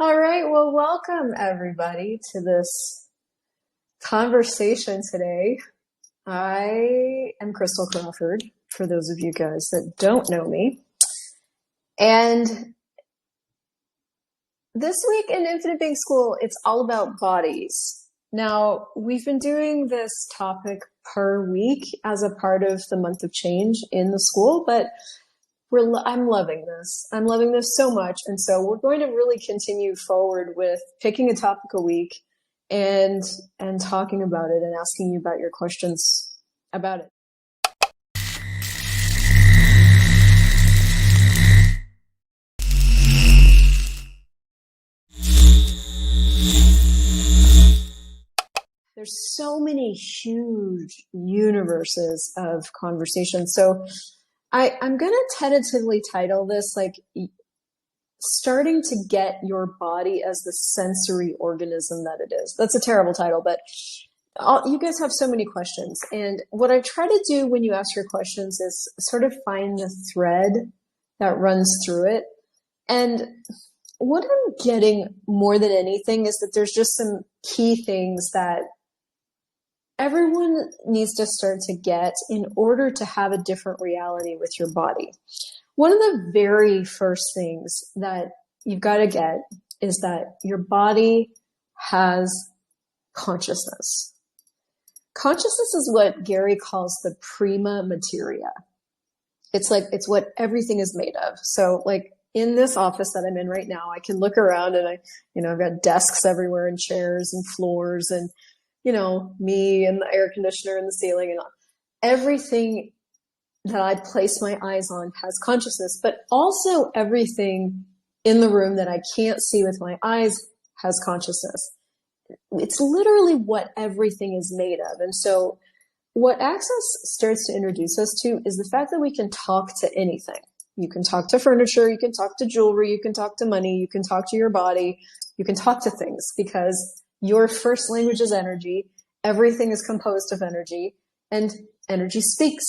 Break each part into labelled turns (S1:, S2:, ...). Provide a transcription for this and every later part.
S1: All right, well, welcome everybody to this conversation today. I am Crystal Crawford, for those of you guys that don't know me. And this week in Infinite Being School, it's all about bodies. Now, we've been doing this topic per week as a part of the month of change in the school, but I'm loving this. I'm loving this so much. And so we're going to really continue forward with picking a topic a week and talking about it and asking you about your questions about it. There's so many huge universes of conversation. So I'm going to tentatively title this like starting to get your body as the sensory organism that it is. That's a terrible title, but you guys have so many questions. And what I try to do when you ask your questions is sort of find the thread that runs through it. And what I'm getting more than anything is that there's just some key things that everyone needs to start to get in order to have a different reality with your body. One of the very first things that you've got to get is that your body has consciousness. Consciousness is what Gary calls the prima materia. It's what everything is made of. So like in this office that I'm in right now, I can look around and I've got desks everywhere and chairs and floors and me and the air conditioner and the ceiling and everything that I place my eyes on has consciousness, but also everything in the room that I can't see with my eyes has consciousness. It's literally what everything is made of. And so what Access starts to introduce us to is the fact that we can talk to anything. You can talk to furniture, you can talk to jewelry, you can talk to money, you can talk to your body, you can talk to things because your first language is energy. Everything is composed of energy, and energy speaks.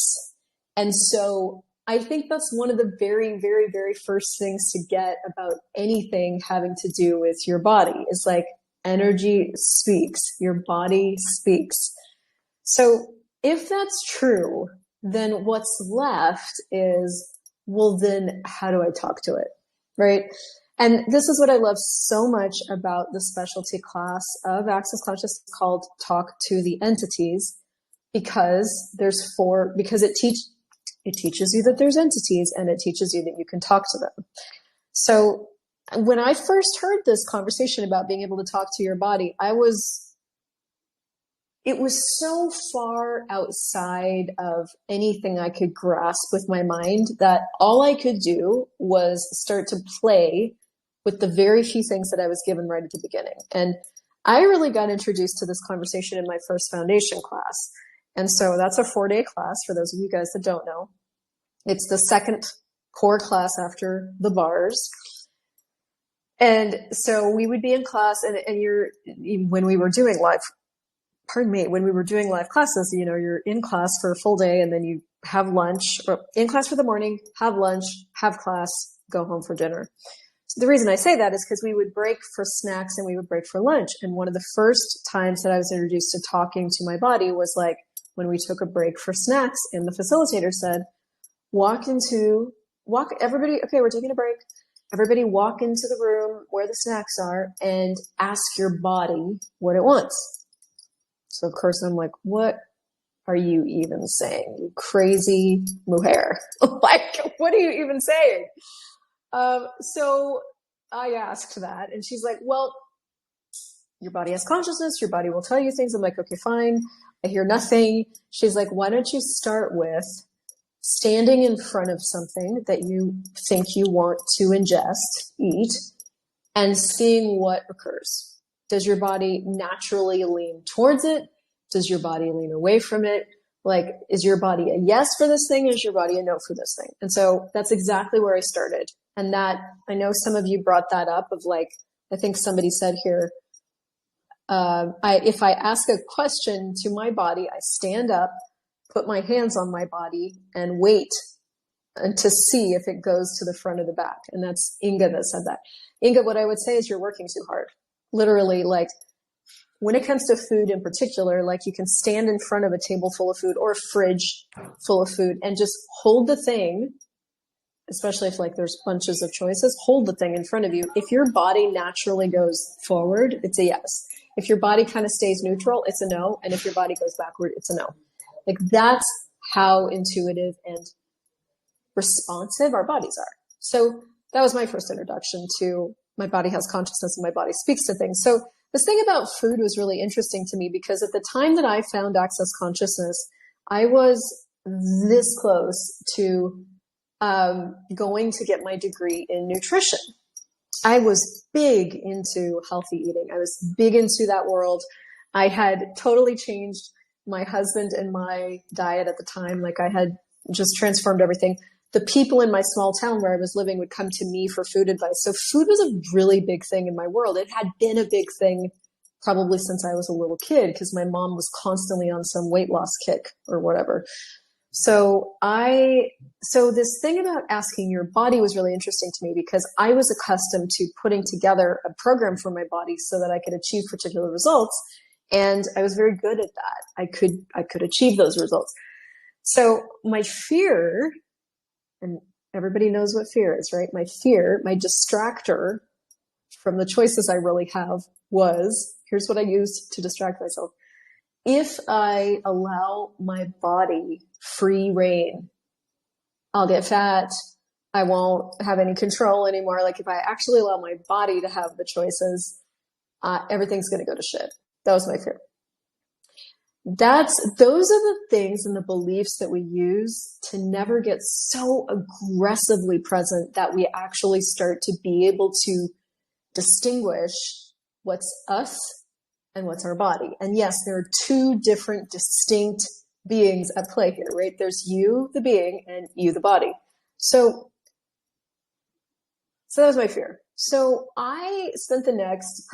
S1: And so I think that's one of the very, very, very first things to get about anything having to do with your body is like energy speaks, your body speaks. So if that's true, then what's left is, well, then how do I talk to it? Right? And this is what I love so much about the specialty class of Access Consciousness called Talk to the Entities, because it teaches you that there's entities and it teaches you that you can talk to them. So when I first heard this conversation about being able to talk to your body, it was so far outside of anything I could grasp with my mind that all I could do was start to play with the very few things that I was given right at the beginning. And I really got introduced to this conversation in my first foundation class. And so that's a 4-day class for those of you guys that don't know. It's the second core class after the bars. And so we would be in class when we were doing live classes, you're in class for a full day and then you have lunch, or in class for the morning, have lunch, have class, go home for dinner. So the reason I say that is because we would break for snacks and we would break for lunch. And one of the first times that I was introduced to talking to my body was like when we took a break for snacks and the facilitator said, everybody, okay, we're taking a break. Everybody walk into the room where the snacks are and ask your body what it wants. So of course I'm like, what are you even saying? You crazy mujer. Like, what are you even saying? So I asked that and she's like, well, your body has consciousness. Your body will tell you things. I'm like, okay, fine. I hear nothing. She's like, why don't you start with standing in front of something that you think you want to eat, and seeing what occurs. Does your body naturally lean towards it? Does your body lean away from it? Like, is your body a yes for this thing? Is your body a no for this thing? And so that's exactly where I started. And that, I know some of you brought that up of like, I think somebody said here, if I ask a question to my body, I stand up, put my hands on my body and wait and to see if it goes to the front or the back. And that's Inga that said that. Inga, what I would say is you're working too hard. Literally, like when it comes to food in particular, like you can stand in front of a table full of food or a fridge full of food and just hold the thing, especially if like there's bunches of choices, hold the thing in front of you. If your body naturally goes forward, it's a yes. If your body kind of stays neutral, it's a no. And if your body goes backward, it's a no. Like that's how intuitive and responsive our bodies are. So that was my first introduction to my body has consciousness and my body speaks to things. So this thing about food was really interesting to me because at the time that I found Access Consciousness, I was this close to going to get my degree in nutrition. I was big into healthy eating. I was big into that world. I had totally changed my husband and my diet at the time. Like I had just transformed everything. The people in my small town where I was living would come to me for food advice. So food was a really big thing in my world. It had been a big thing probably since I was a little kid because my mom was constantly on some weight loss kick or whatever. So this thing about asking your body was really interesting to me because I was accustomed to putting together a program for my body so that I could achieve particular results. And I was very good at that. I could achieve those results. So my fear, and everybody knows what fear is, right? My fear, my distractor from the choices I really have was, here's what I used to distract myself. If I allow my body free reign, I'll get fat. I won't have any control anymore. Like if I actually allow my body to have the choices, everything's going to go to shit. That was my fear. Those are the things and the beliefs that we use to never get so aggressively present that we actually start to be able to distinguish what's us and what's our body. And yes, there are two different distinct beings at play here, right? There's you, the being, and you, the body. So that was my fear. So I spent the next,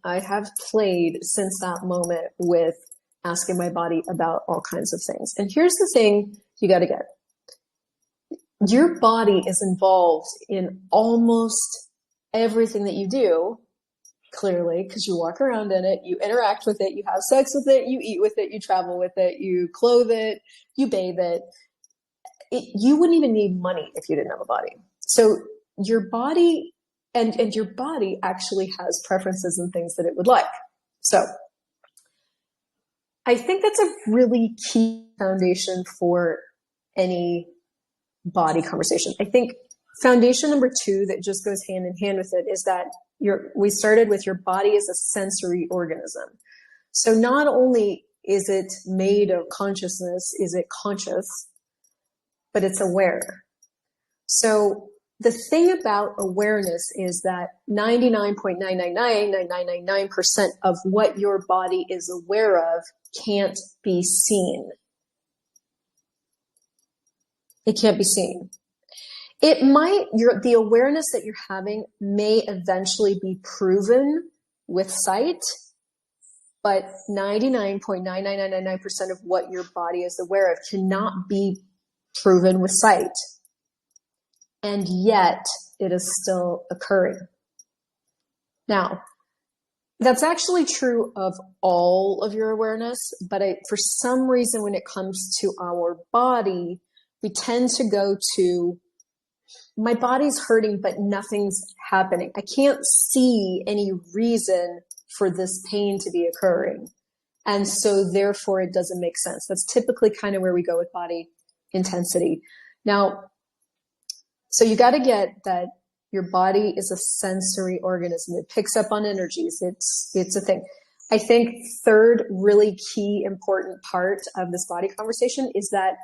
S1: I have played since that moment with asking my body about all kinds of things. And here's the thing you got to get. Your body is involved in almost everything that you do, clearly, because you walk around in it, you interact with it, you have sex with it, you eat with it, you travel with it, you clothe it, you bathe it. You wouldn't even need money if you didn't have a body. So your body and your body actually has preferences and things that it would like. So I think that's a really key foundation for any body conversation. I think foundation number 2 that just goes hand in hand with it is that we started with your body is a sensory organism. So not only is it made of consciousness, is it conscious, but it's aware. So the thing about awareness is that 99.9999999% of what your body is aware of can't be seen. It can't be seen. It might, the awareness that you're having may eventually be proven with sight, but 99.99999% of what your body is aware of cannot be proven with sight. And yet it is still occurring. Now, that's actually true of all of your awareness, but for some reason, when it comes to our body, we tend to go to, my body's hurting, but nothing's happening. I can't see any reason for this pain to be occurring. And so therefore it doesn't make sense. That's typically kind of where we go with body intensity. Now, so you got to get that your body is a sensory organism. It picks up on energies. It's a thing. I think third really key important part of this body conversation is that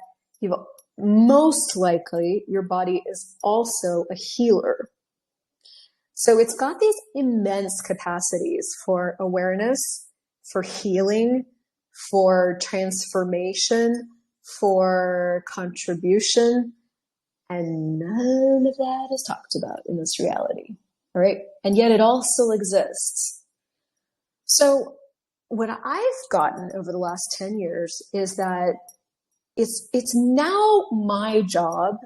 S1: most likely your body is also a healer. So it's got these immense capacities for awareness, for healing, for transformation, for contribution. And none of that is talked about in this reality. All right. And yet it all still exists. So what I've gotten over the last 10 years is that it's now my job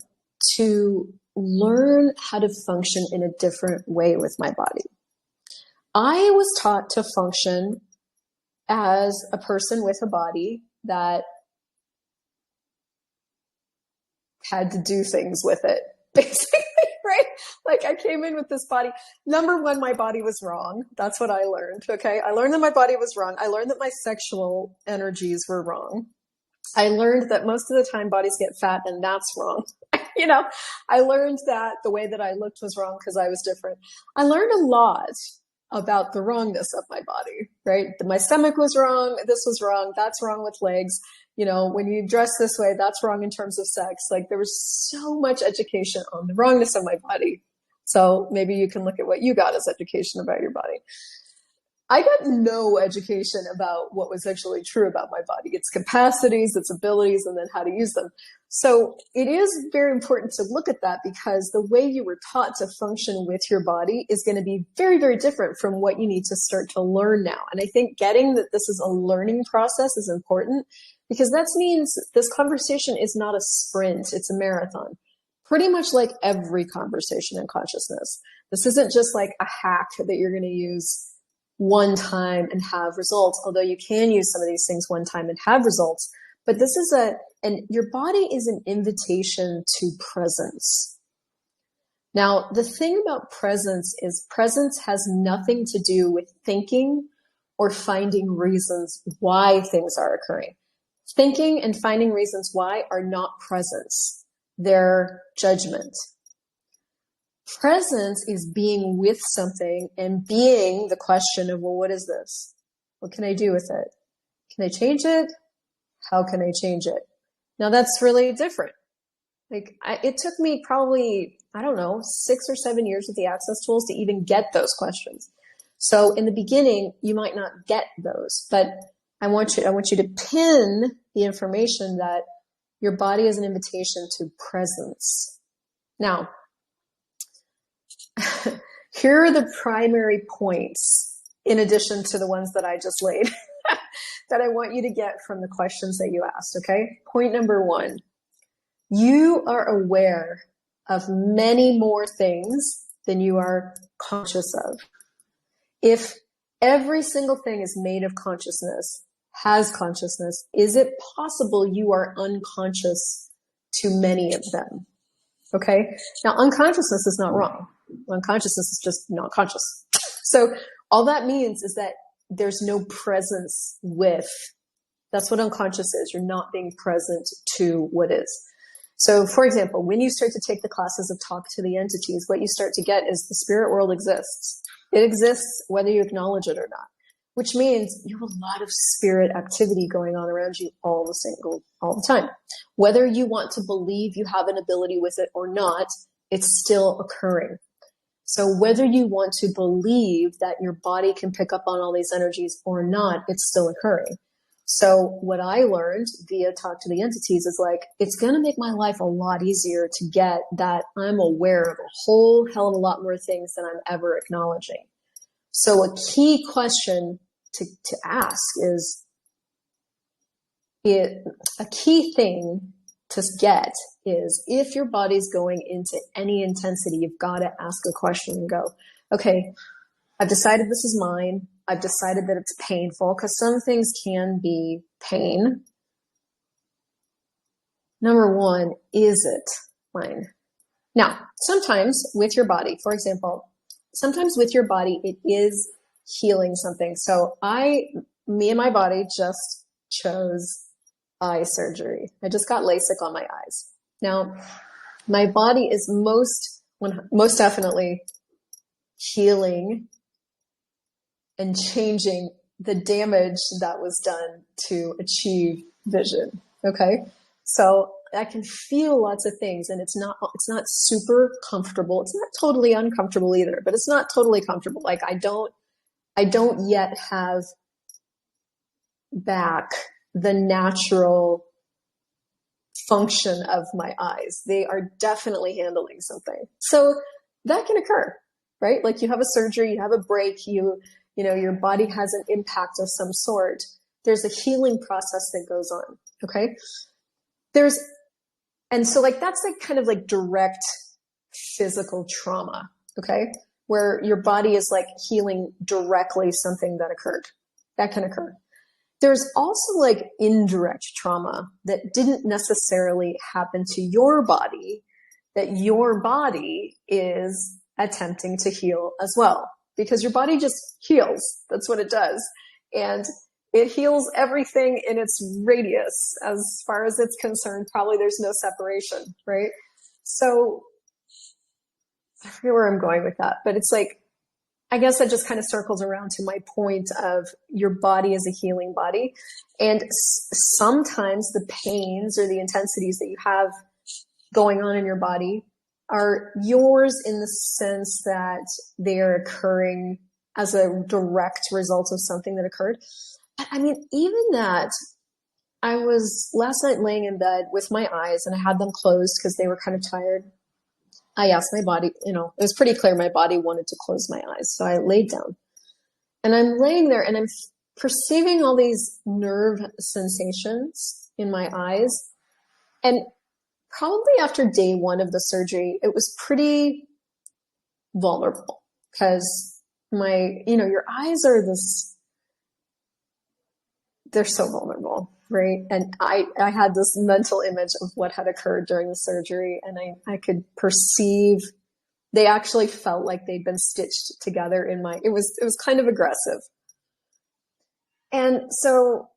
S1: to learn how to function in a different way with my body. I was taught to function as a person with a body that had to do things with it, basically, right? Like I came in with this body. Number one, my body was wrong. That's what I learned, okay? I learned that my body was wrong. I learned that my sexual energies were wrong. I learned that most of the time bodies get fat and that's wrong. You know, I learned that the way that I looked was wrong because I was different. I learned a lot about the wrongness of my body, right? My stomach was wrong. This was wrong. That's wrong with legs. You know, when you dress this way, that's wrong in terms of sex. Like there was so much education on the wrongness of my body. So maybe you can look at what you got as education about your body. I got no education about what was actually true about my body, its capacities, its abilities, and then how to use them. So it is very important to look at that because the way you were taught to function with your body is going to be very, very different from what you need to start to learn now. And I think getting that this is a learning process is important because that means this conversation is not a sprint, it's a marathon. Pretty much like every conversation in consciousness. This isn't just like a hack that you're going to use one time and have results, although you can use some of these things one time and have results. But this is and your body is an invitation to presence. Now, the thing about presence is presence has nothing to do with thinking or finding reasons why things are occurring. Thinking and finding reasons why are not presence. They're judgment. Presence is being with something and being the question of, well, what is this? What can I do with it? Can I change it? How can I change it? Now that's really different. Like it took me probably, 6 or 7 years with the access tools to even get those questions. So in the beginning, you might not get those, but I want you to pin the information that your body is an invitation to presence. Now, here are the primary points, in addition to the ones that I just laid, that I want you to get from the questions that you asked, okay? Point number 1, you are aware of many more things than you are conscious of. If every single thing is made of consciousness, has consciousness, is it possible you are unconscious to many of them? Okay? Now, unconsciousness is not wrong. Unconsciousness is just not conscious. So all that means is that there's no presence with. That's what unconscious is. You're not being present to what is. So, for example, when you start to take the classes of Talk to the Entities, what you start to get is the spirit world exists. It exists whether you acknowledge it or not, which means you have a lot of spirit activity going on around you all the time. Whether you want to believe you have an ability with it or not, it's still occurring. So whether you want to believe that your body can pick up on all these energies or not, it's still occurring. So what I learned via Talk to the Entities is like, it's going to make my life a lot easier to get that I'm aware of a whole hell of a lot more things than I'm ever acknowledging. So a key question to ask is, a key thing to get is, if your body's going into any intensity, you've got to ask a question and go, okay, I've decided this is mine. I've decided that it's painful, because some things can be pain. Number 1, is it mine? Now, sometimes with your body, for example, sometimes with your body, it is healing something. So me and my body just chose eye surgery. I just got LASIK on my eyes. Now, my body is most definitely healing and changing the damage that was done to achieve vision. Okay. So I can feel lots of things, and it's not super comfortable. It's not totally uncomfortable either, but it's not totally comfortable. Like I don't yet have back the natural function of my eyes. They are definitely handling something. So that can occur, right? Like you have a surgery, you have a break, you know, your body has an impact of some sort. There's a healing process that goes on. Okay. And so like, that's like kind of like direct physical trauma. Okay. Where your body is like healing directly something that occurred. That can occur. There's also like indirect trauma that didn't necessarily happen to your body, that your body is attempting to heal as well, because your body just heals. That's what it does. And it heals everything in its radius. As far as it's concerned, probably there's no separation, right? So I forget where I'm going with that, but it's like, I guess that just kind of circles around to my point of your body is a healing body. And sometimes the pains or the intensities that you have going on in your body are yours in the sense that they are occurring as a direct result of something that occurred. But I mean, even that, I was last night laying in bed with my eyes and I had them closed because they were kind of tired. I asked my body, it was pretty clear my body wanted to close my eyes. So I laid down and I'm laying there and I'm perceiving all these nerve sensations in my eyes. And probably after day one of the surgery, it was pretty vulnerable because your eyes are they're so vulnerable. Right. And I had this mental image of what had occurred during the surgery, and I could perceive they actually felt like they'd been stitched together it was kind of aggressive. And so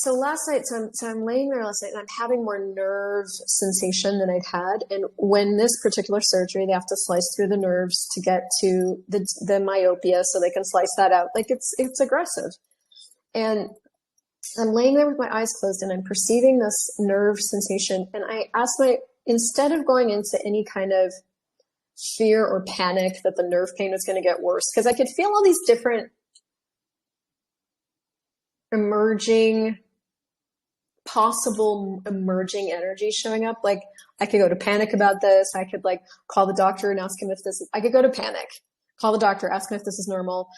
S1: last night, so I'm laying there last night and I'm having more nerve sensation than I'd had. And when this particular surgery, they have to slice through the nerves to get to the myopia so they can slice that out. Like it's aggressive. And I'm laying there with my eyes closed and I'm perceiving this nerve sensation. And I asked instead of going into any kind of fear or panic that the nerve pain was going to get worse, because I could feel all these different possible emerging energies showing up. Like I could go to panic about this. I could like call the doctor and ask him I could go to panic, call the doctor, ask him if this is normal,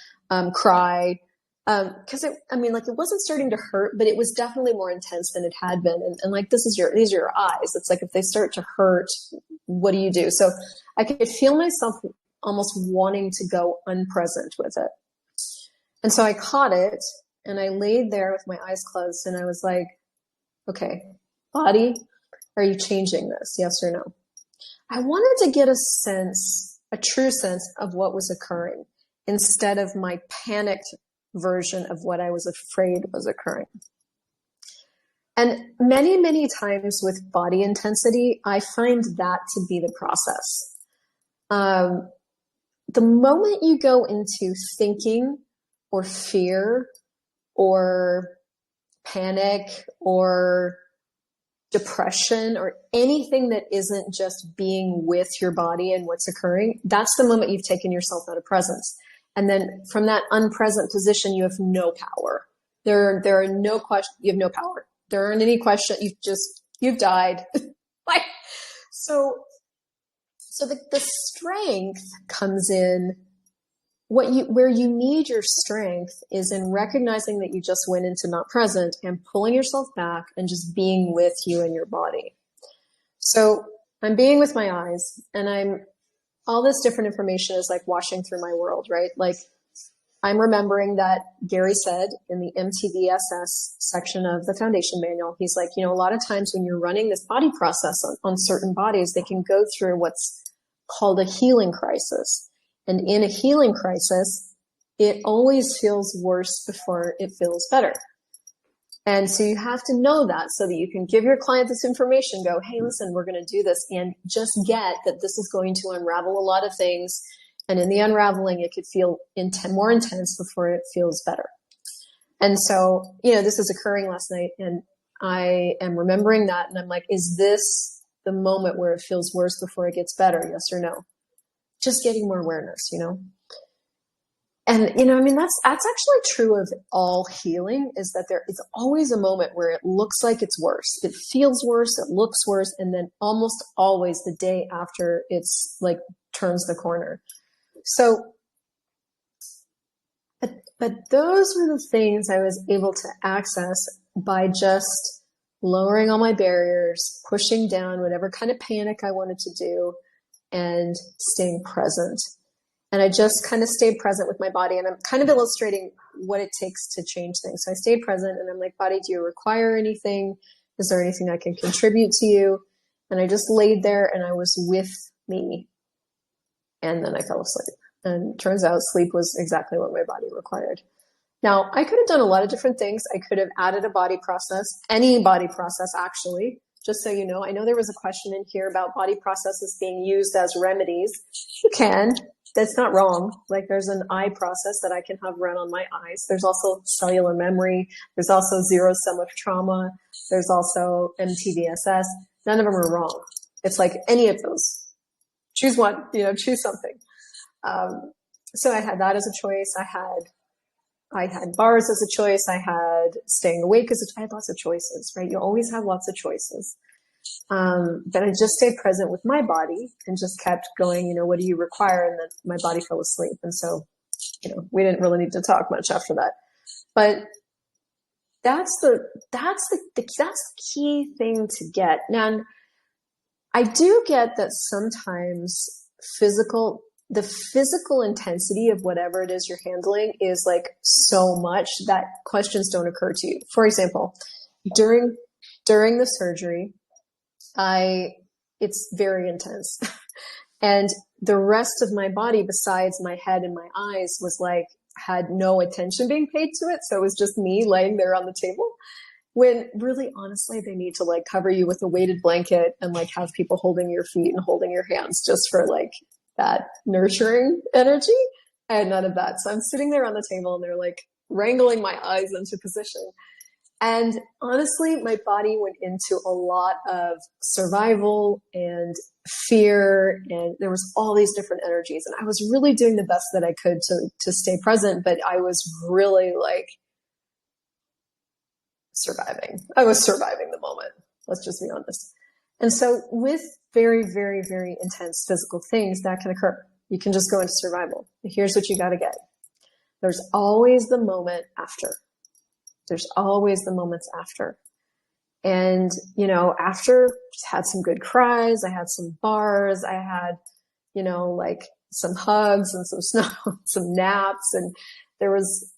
S1: cry. Cause it wasn't starting to hurt, but it was definitely more intense than it had been. And like, these are your eyes. It's like, if they start to hurt, what do you do? So I could feel myself almost wanting to go unpresent with it. And so I caught it and I laid there with my eyes closed and I was like, okay, body, are you changing this? Yes or no? I wanted to get a true sense of what was occurring instead of my panicked version of what I was afraid was occurring. And many, many times with body intensity, I find that to be the process. The moment you go into thinking or fear or panic or depression or anything that isn't just being with your body and what's occurring, that's the moment you've taken yourself out of presence. And then from that unpresent position, you have no power. There are no questions. You have no power. There aren't any questions. You've died. Like, so the strength comes in where you need your strength is in recognizing that you just went into not present and pulling yourself back and just being with you and your body. So I'm being with my eyes and all this different information is like washing through my world, right? Like I'm remembering that Gary said in the MTVSS section of the foundation manual, he's like, a lot of times when you're running this body process on certain bodies, they can go through what's called a healing crisis. And in a healing crisis, it always feels worse before it feels better. And so you have to know that so that you can give your client this information, go, hey, listen, we're going to do this, and just get that this is going to unravel a lot of things. And in the unraveling, it could feel more intense before it feels better. And so, this is occurring last night and I am remembering that. And I'm like, is this the moment where it feels worse before it gets better? Yes or no? Just getting more awareness, And, that's actually true of all healing, is that there is always a moment where it looks like it's worse. It feels worse. It looks worse. And then almost always the day after it's like turns the corner. So, but those were the things I was able to access by just lowering all my barriers, pushing down whatever kind of panic I wanted to do, and staying present. And I just kind of stayed present with my body. And I'm kind of illustrating what it takes to change things. So I stayed present and I'm like, body, do you require anything? Is there anything I can contribute to you? And I just laid there and I was with me. And then I fell asleep. And turns out sleep was exactly what my body required. Now, I could have done a lot of different things. I could have added a body process, any body process actually, just so you know. I know there was a question in here about body processes being used as remedies. You can. That's not wrong. Like there's an eye process that I can have run on my eyes. There's also cellular memory. There's also zero sum of trauma. There's also MTVSS. None of them are wrong. It's like any of those. Choose one, choose something. So I had that as a choice. I had bars as a choice. I had staying awake I had lots of choices, right? You always have lots of choices. But I just stayed present with my body and just kept going, what do you require? And then my body fell asleep. And so, we didn't really need to talk much after that, but that's the key thing to get. Now, I do get that sometimes the physical intensity of whatever it is you're handling is like so much that questions don't occur to you. For example, during the surgery, it's very intense. And the rest of my body besides my head and my eyes was like, had no attention being paid to it. So it was just me laying there on the table when really, honestly, they need to like cover you with a weighted blanket and like have people holding your feet and holding your hands just for like that nurturing energy. I had none of that. So I'm sitting there on the table and they're like wrangling my eyes into position. And honestly, my body went into a lot of survival and fear, and there was all these different energies. And I was really doing the best that I could to stay present, but I was really like surviving. I was surviving the moment. Let's just be honest. And so with very, very, very intense physical things that can occur, you can just go into survival. Here's what you got to get. There's always the moment after. There's always the moments after. And, after just had some good cries, I had some bars, I had, like some hugs and some snow, some naps. And there was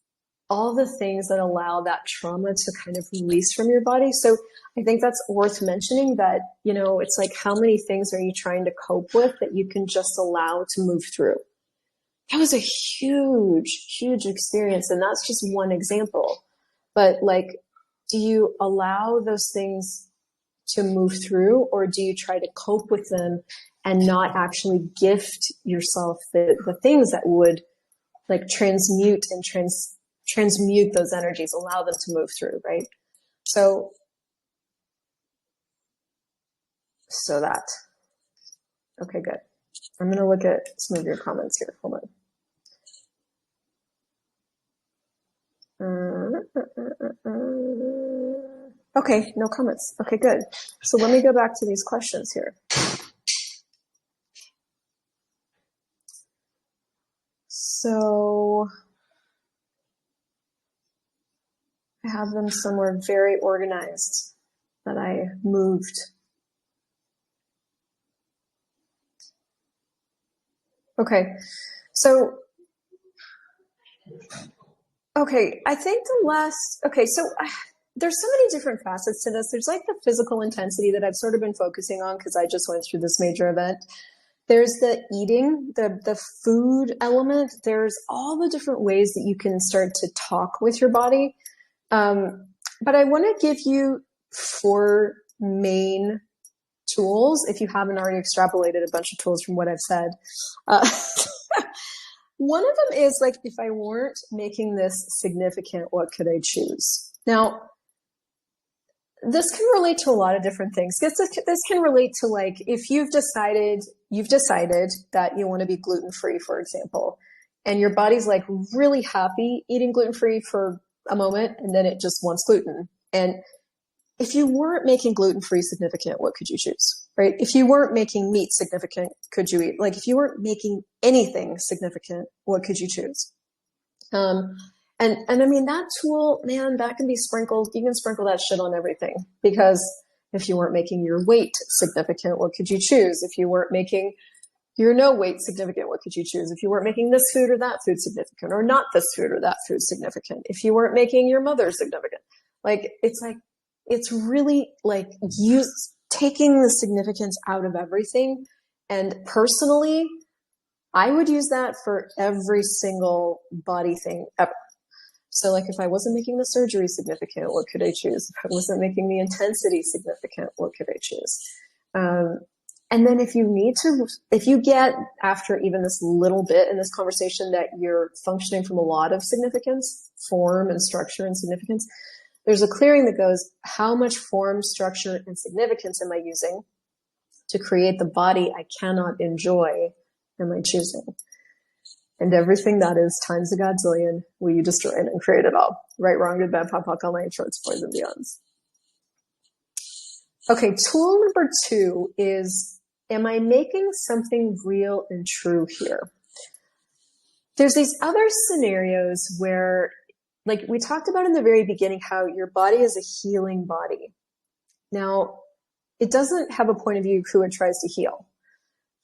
S1: all the things that allow that trauma to kind of release from your body. So I think that's worth mentioning that, it's like, how many things are you trying to cope with that you can just allow to move through? That was a huge, huge experience. And that's just one example. But like, do you allow those things to move through, or do you try to cope with them and not actually gift yourself the things that would like transmute and transmute those energies, allow them to move through, right? So that. Okay, good. I'm going to look at some of your comments here. Hold on. Okay, no comments. Okay, good. So let me go back to these questions here. So I have them somewhere very organized that I moved. Okay, so I think there's so many different facets to this. There's like the physical intensity that I've sort of been focusing on because I just went through this major event. There's the eating, the food element. There's all the different ways that you can start to talk with your body. But I want to give you 4 main tools, if you haven't already extrapolated a bunch of tools from what I've said. One of them is like, if I weren't making this significant, what could I choose? Now, this can relate to a lot of different things. This can relate to like, if you've decided that you want to be gluten-free, for example, and your body's like really happy eating gluten-free for a moment, and then it just wants gluten. And if you weren't making gluten-free significant, what could you choose, right? If you weren't making meat significant, could you eat? Like if you weren't making anything significant, what could you choose? And I mean, that tool, man, that can be sprinkled. You can sprinkle that shit on everything, because if you weren't making your weight significant, what could you choose? If you weren't making your no weight significant, what could you choose? If you weren't making this food or that food significant, or not this food or that food significant, if you weren't making your mother significant, like, it's really like taking the significance out of everything. And personally, I would use that for every single body thing ever. So like, if I wasn't making the surgery significant, what could I choose? If I wasn't making the intensity significant, what could I choose? And then if you get, after even this little bit in this conversation, that you're functioning from a lot of significance, form and structure and significance, there's a clearing that goes, how much form, structure, and significance am I using to create the body I cannot enjoy? Am I choosing? And everything that is times a godzillion, will you destroy it and create it all? Right, wrong, good, bad, pop, all night, shorts, boys, and beyonds. Okay, tool number 2 is, am I making something real and true here? There's these other scenarios where, like we talked about in the very beginning, how your body is a healing body. Now, it doesn't have a point of view who it tries to heal.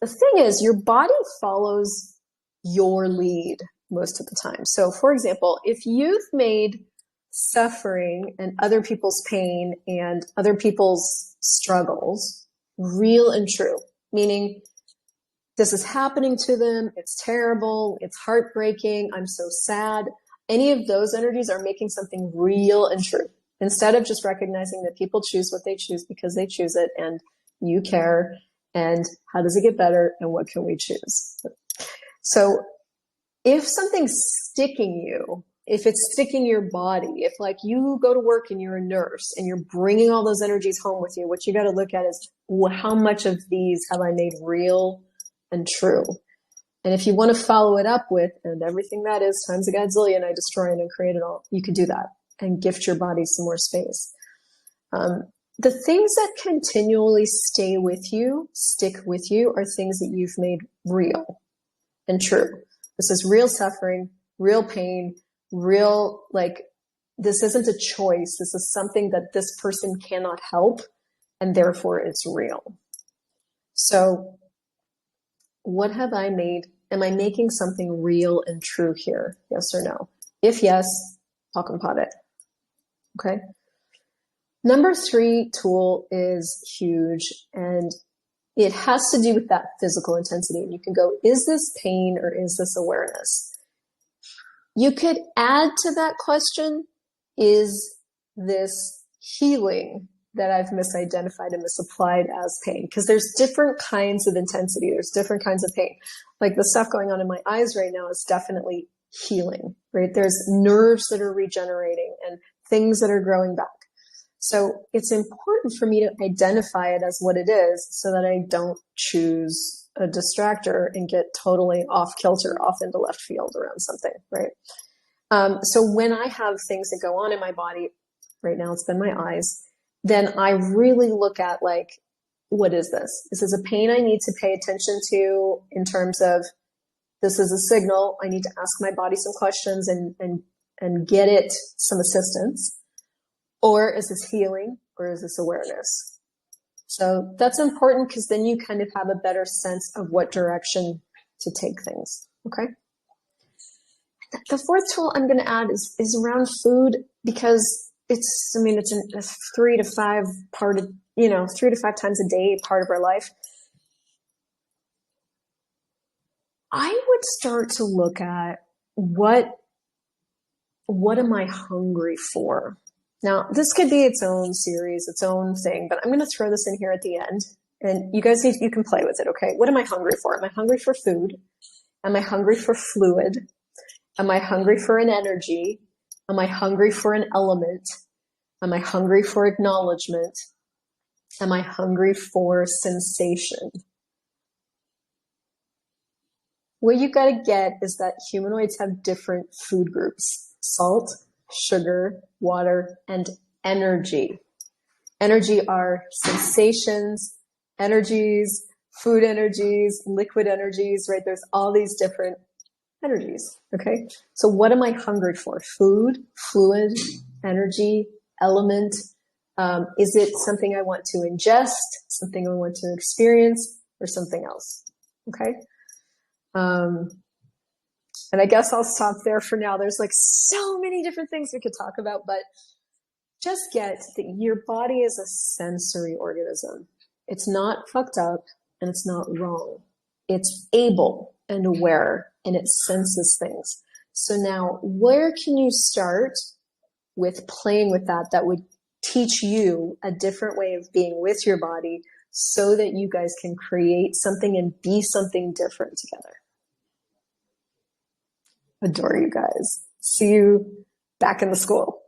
S1: The thing is, your body follows your lead most of the time. So for example, if you've made suffering and other people's pain and other people's struggles real and true, meaning this is happening to them, it's terrible, it's heartbreaking, I'm so sad, any of those energies are making something real and true, instead of just recognizing that people choose what they choose because they choose it, and you care, and how does it get better, and what can we choose? So if something's sticking you, if it's sticking your body, if like you go to work and you're a nurse and you're bringing all those energies home with you, what you got to look at is, well, how much of these have I made real and true? And if you want to follow it up with, and everything that is times a godzillion, I destroy and create it all, you could do that and gift your body some more space. The things that continually stay with you, stick with you, are things that you've made real and true. This is real suffering, real pain, real, like, this isn't a choice. This is something that this person cannot help, and therefore it's real. So what have I made? Am I making something real and true here? Yes or no? If yes, talk and pot it. Okay. Number 3 tool is huge, and it has to do with that physical intensity. And you can go, is this pain or is this awareness? You could add to that question, is this healing that I've misidentified and misapplied as pain? Because there's different kinds of intensity. There's different kinds of pain. Like the stuff going on in my eyes right now is definitely healing, right? There's nerves that are regenerating and things that are growing back. So it's important for me to identify it as what it is, so that I don't choose a distractor and get totally off kilter, off into left field around something, right? So when I have things that go on in my body, right now it's been my eyes, then I really look at, like, what is this? This is a pain I need to pay attention to, in terms of, this is a signal. I need to ask my body some questions and get it some assistance. Or is this healing, or is this awareness? So that's important, because then you kind of have a better sense of what direction to take things. Okay. The 4th tool I'm going to add is around food, because it's a 3 to 5 part of, 3 to 5 times a day part of our life. I would start to look at what am I hungry for? Now, this could be its own series, its own thing, but I'm going to throw this in here at the end, and you guys you can play with it, okay? What am I hungry for? Am I hungry for food? Am I hungry for fluid? Am I hungry for an energy? Am I hungry for an element? Am I hungry for acknowledgement? Am I hungry for sensation? What you got to get is that humanoids have different food groups: salt, sugar, water, and energy. Energy are sensations, energies, food energies, liquid energies, right? There's all these different energies. Okay. So what am I hungry for? Food, fluid, energy, element. Is it something I want to ingest, something I want to experience, or something else? Okay. And I guess I'll stop there for now. There's like so many different things we could talk about, but just get that your body is a sensory organism. It's not fucked up and it's not wrong. It's able and aware and it senses things. So now where can you start with playing with that would teach you a different way of being with your body so that you guys can create something and be something different together? Adore you guys. See you back in the school.